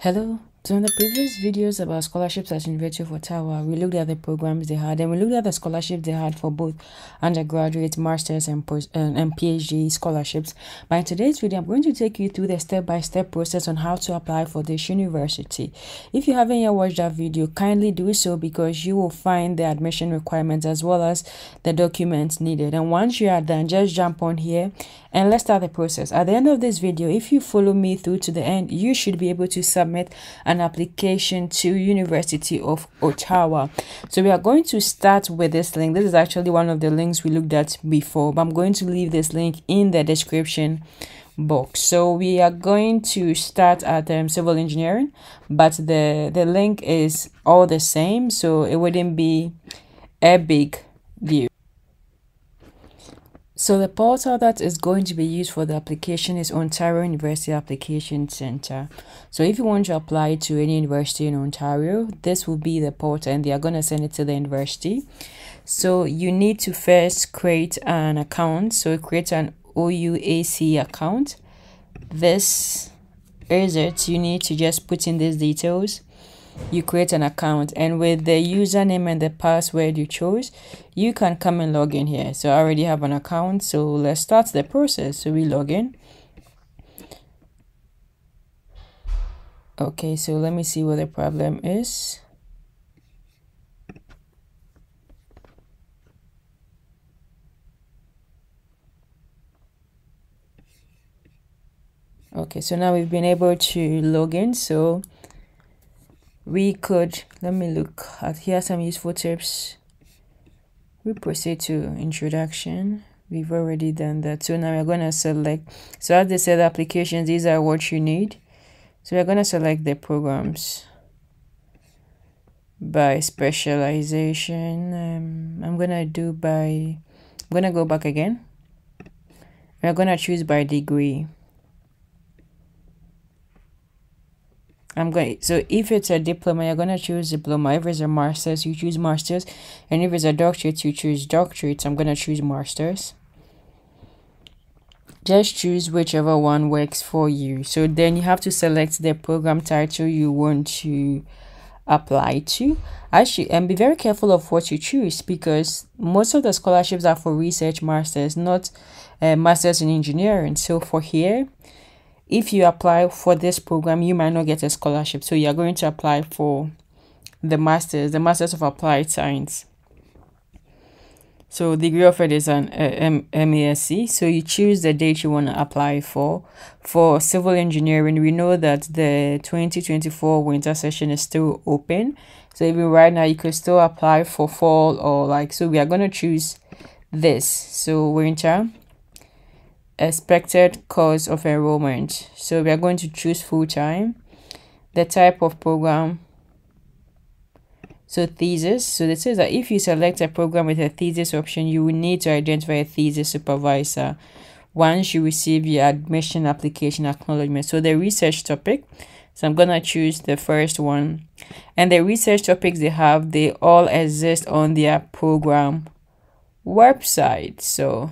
Hello. So in the previous videos about scholarships at University of Ottawa, we looked at the programs they had and we looked at the scholarships they had for both undergraduate, master's and PhD scholarships. But in today's video, I'm going to take you through the step-by-step process on how to apply for this university. If you haven't yet watched that video, kindly do so because you will find the admission requirements as well as the documents needed. And once you are done, just jump on here and let's start the process. At the end of this video, if you follow me through to the end, you should be able to submit an application to University of Ottawa. So we are going to start with this link. This is actually one of the links we looked at before, but I'm going to leave this link in the description box. So we are going to start at civil engineering, but the link is all the same, so it wouldn't be a big deal. So the portal that is going to be used for the application is Ontario University Application Center. So if you want to apply to any university in Ontario, this will be the portal and they are going to send it to the university. So you need to first create an account. So create an OUAC account. This is it. You need to just put in these details. You create an account, and with the username and the password you chose, you can come and log in here. So I already have an account, so let's start the process. So we log in. Okay, so let me see what the problem is. Okay, so now we've been able to log in. So we could, let me look at here some useful tips. We proceed to introduction. We've already done that. So now we're going to select, so as they said, applications, these are what you need. So we're going to select the programs by specialization. I'm going to go back again. We're going to choose by degree. So if it's a diploma, you're going to choose diploma. If it's a master's, you choose master's. And if it's a doctorate, you choose doctorate. I'm going to choose master's. Just choose whichever one works for you. So then you have to select the program title you want to apply to. And be very careful of what you choose because most of the scholarships are for research masters, not masters in engineering. So for here, if you apply for this program, you might not get a scholarship. So you're going to apply for the Masters of Applied Science. So the degree of it is an MASc. So you choose the date you want to apply for. For civil engineering, we know that the 2024 winter session is still open. So even right now, you could still apply for fall or so we are going to choose this. So winter. Expected course of enrollment. So we are going to choose full-time. The type of program. So thesis. So this says that if you select a program with a thesis option, you will need to identify a thesis supervisor once you receive your admission application acknowledgement. So the research topic. So I'm going to choose the first one. And the research topics they all exist on their program website. So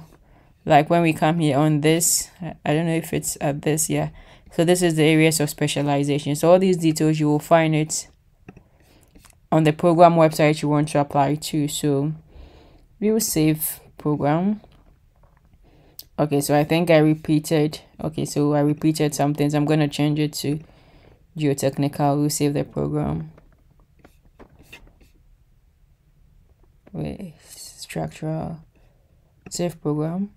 like when we come here on this, I don't know if it's at this, yeah. So this is the areas of specialization. So all these details, you will find it on the program website you want to apply to. So we will save program. Okay, so I think I repeated. Okay, so I repeated some things. I'm going to change it to geotechnical. We'll save the program. Wait, structural. Save program.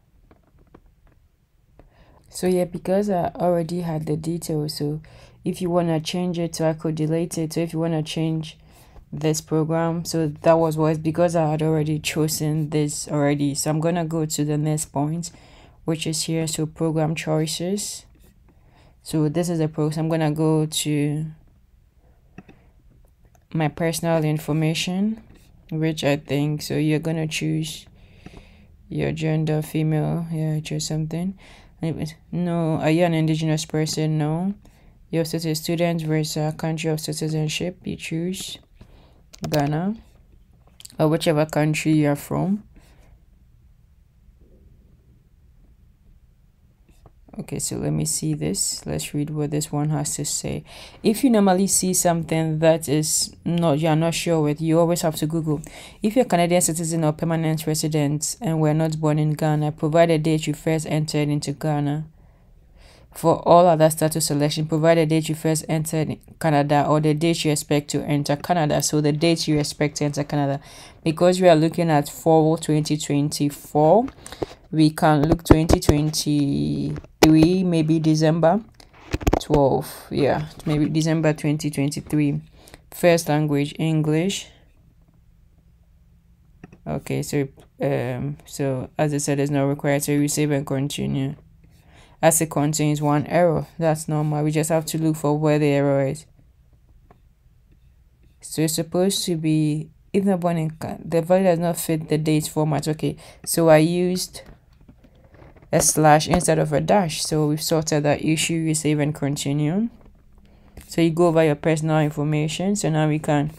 So yeah, because I already had the details, so if you want to change it, so I could delete it. So if you want to change this program, so that was because I had already chosen this already. So I'm going to go to the next point, which is here. So program choices. So this is the program. I'm going to go to my personal information, which I think, so you're going to choose your gender, female. Yeah, choose something. No. Are you an indigenous person? No. Your status, student versus country of citizenship. You choose Ghana or whichever country you are from. Okay, so let me see this. Let's read what this one has to say. If you normally see something that is not you're not sure with, you always have to Google. If you're a Canadian citizen or permanent resident and were not born in Ghana, provide a date you first entered into Ghana. For all other status selection, provide a date you first entered Canada or the date you expect to enter Canada. So the date you expect to enter Canada. Because we are looking at fall 2024, we can look 2023, maybe December 12. Yeah, maybe December 2023. First language, English. Okay, so as I said, it's not required to receive and continue. As it contains one error, that's normal. We just have to look for where the error is. So it's supposed to be if not born in the value does not fit the date format. Okay, so I used a slash instead of a dash. So we've sorted that issue, receive and continue. So you go over your personal information. So now we can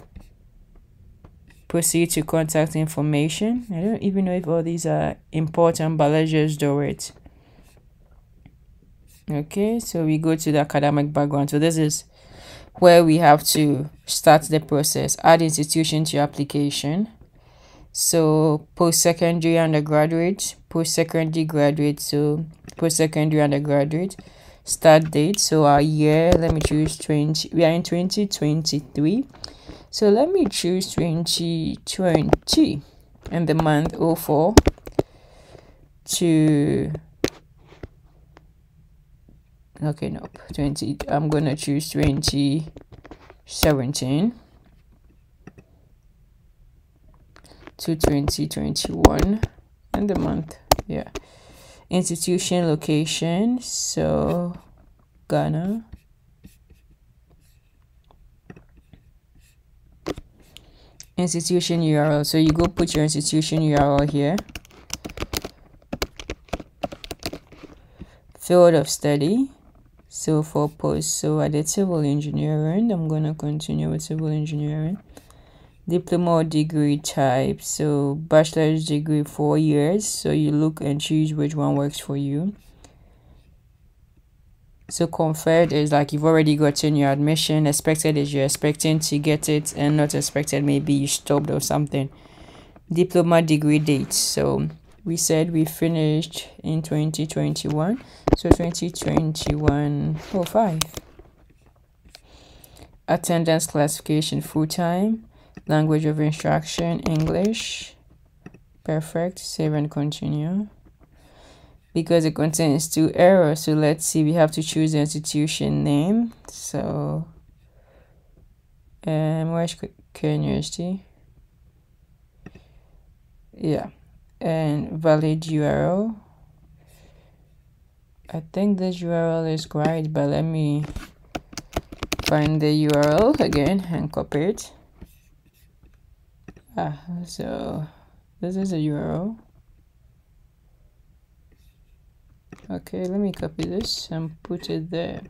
proceed to contact information. I don't even know if all these are important, but let's just do it. Okay, so we go to the academic background. So this is where we have to start the process. Add institution to your application. So post-secondary undergraduate, post-secondary graduate, so post-secondary undergraduate. Start date, so our year, let me choose 20, we are in 2023. So let me choose 2020 and the month 04 to okay, nope, 20, I'm gonna choose 2017 to 2021 and the month. Yeah, institution location, so Ghana. Institution URL, so you go put your institution URL here. Field of study, so for post, so I did civil engineering. I'm gonna continue with civil engineering. Diploma or degree type, so bachelor's degree 4 years, so you look and choose which one works for you. So conferred is like you've already gotten your admission. Expected is you're expecting to get it, and not expected maybe you stopped or something. Diploma degree date, so we said we finished in 2021, so 2021 05. Attendance classification full-time. Language of instruction English. Perfect. Save and continue. Because it contains 2 errors, so let's see, we have to choose the institution name. So where's University? Yeah, and valid URL. I think this URL is right, but let me find the URL again and copy it. So this is a URL. Okay, let me copy this and put it there.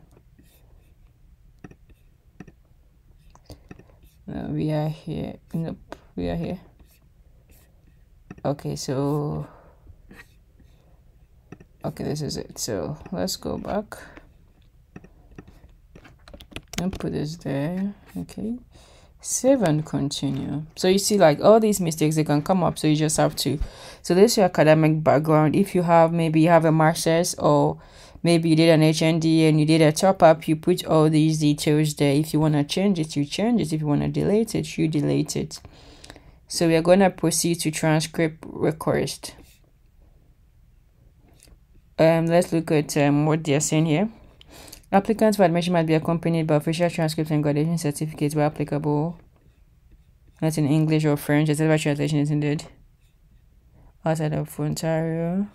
No, we are here. Nope, we are here. Okay, so okay, this is it. So let's go back and put this there. Okay, save and continue. So you see, like all these mistakes, they can come up, so you just have to. So this is your academic background. If you have, maybe you have a master's, or maybe you did an HND and you did a top up, you put all these details there. If you want to change it, you change it. If you want to delete it, you delete it. So we are going to proceed to transcript request. Let's look at what they are saying here. Applicants for admission must be accompanied by official transcripts and graduation certificates where applicable. Not in English or French, whatever translation is needed. Outside of Ontario.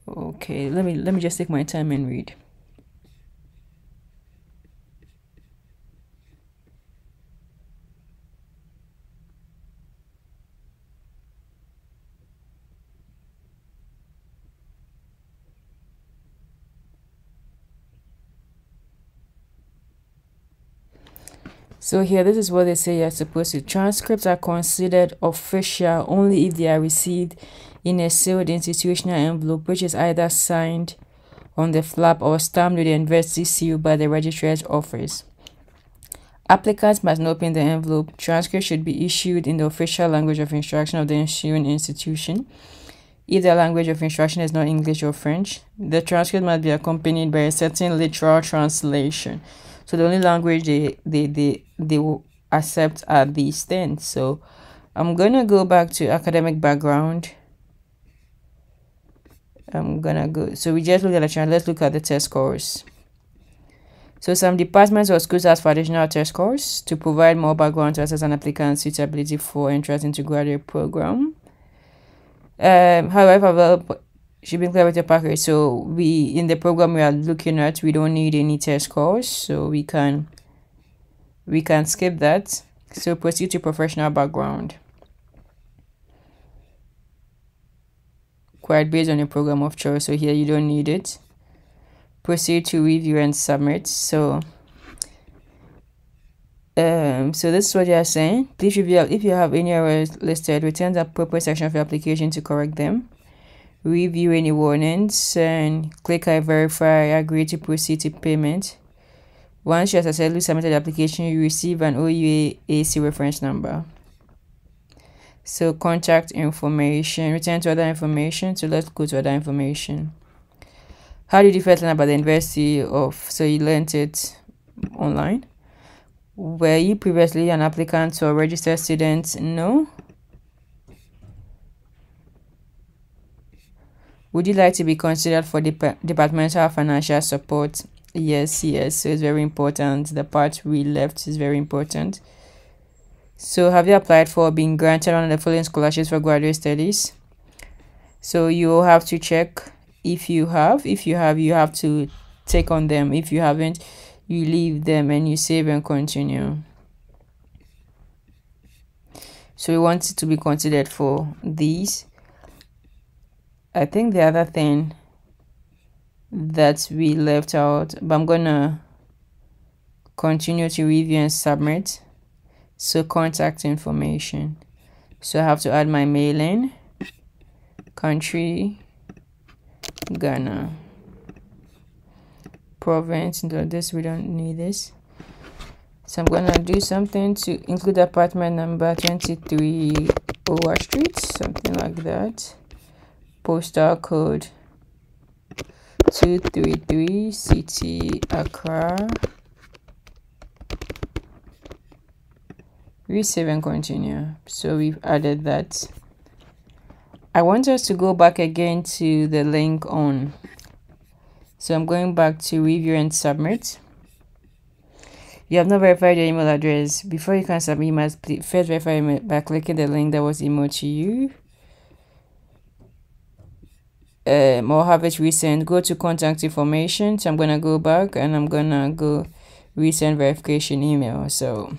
Okay, let me just take my time and read. So here, this is what they say you're supposed to. Transcripts are considered official only if they are received in a sealed institutional envelope, which is either signed on the flap or stamped with the university seal by the registrar's office. Applicants must not open the envelope. Transcripts should be issued in the official language of instruction of the issuing institution. If the language of instruction is not English or French, the transcript must be accompanied by a certain literal translation. So the only language they will accept are these things. So I'm gonna go back to academic background. So we just look at the channel. Let's look at the test scores. So some departments or schools have additional test scores to provide more background to assess an applicant's suitability for entrance into graduate program. However, should be clear with your package. So in the program we are looking at, we don't need any test scores, so we can skip that. So proceed to professional background. Quite based on your program of choice. So here you don't need it. Proceed to review and submit. So this is what they are saying. Please review if you have any errors listed. Return the appropriate section of your application to correct them. Review any warnings and click I verify, agree to proceed to payment. Once you have successfully submitted the application, you receive an OUAC reference number. So contact information, return to other information. So let's go to other information. How did you first learn about the University of? So you learned it online. Were you previously an applicant or registered student? No. Would you like to be considered for departmental financial support? Yes. So it's very important. The part we left is very important. So have you applied for being granted one of the following scholarships for graduate studies? So you have to check if you have. If you have, you have to take on them. If you haven't, you leave them and you save and continue. So we want it to be considered for these. I think the other thing that we left out, but I'm gonna continue to review and submit. So contact information. So I have to add my mailing, country, Ghana, province. No, this we don't need this. So I'm gonna do something to include apartment number 23 Owa Street, something like that. Postal code 233, city Accra. We save and continue. So we've added that. I want us to go back again to the link on. So I'm going back to review and submit. You have not verified your email address. Before you can submit, you must first verify email by clicking the link that was emailed to you. Or have it resent. Go to contact information. So I'm gonna go back and I'm gonna go resend verification email. So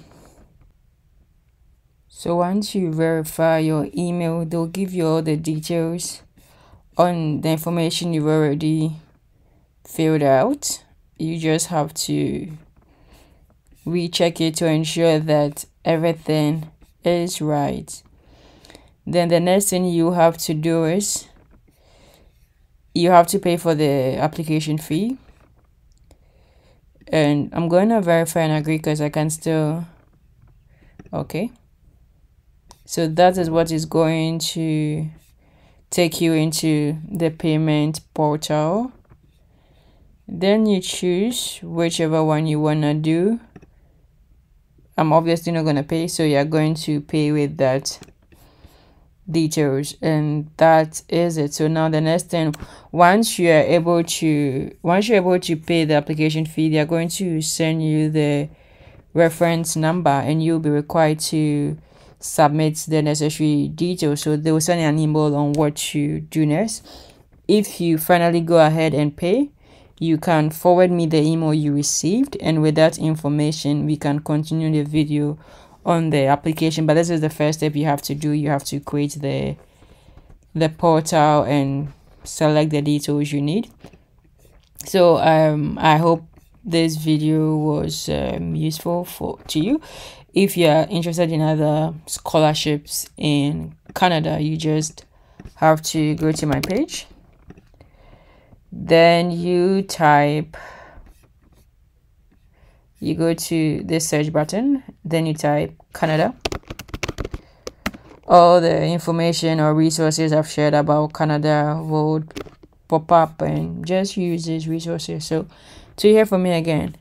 once you verify your email, they'll give you all the details on the information you've already filled out. You just have to recheck it to ensure that everything is right. Then the next thing you have to do is you have to pay for the application fee. And I'm going to verify and agree because I can still. Okay. So that is what is going to take you into the payment portal. Then you choose whichever one you want to do. I'm obviously not going to pay, so you're going to pay with that details, and that is it. So now the next thing, once you're able to pay the application fee, they're going to send you the reference number and you'll be required to submit the necessary details. So they will send you an email on what to do next. If you finally go ahead and pay, you can forward me the email you received, and with that information we can continue the video on the application. But this is the first step you have to do. You have to create the portal and select the details you need. So I hope this video was useful to you. If you are interested in other scholarships in Canada, you just have to go to my page. Then you go to this search button, then you type Canada. All the information or resources I've shared about Canada will pop up, and just use these resources. So to hear from me again,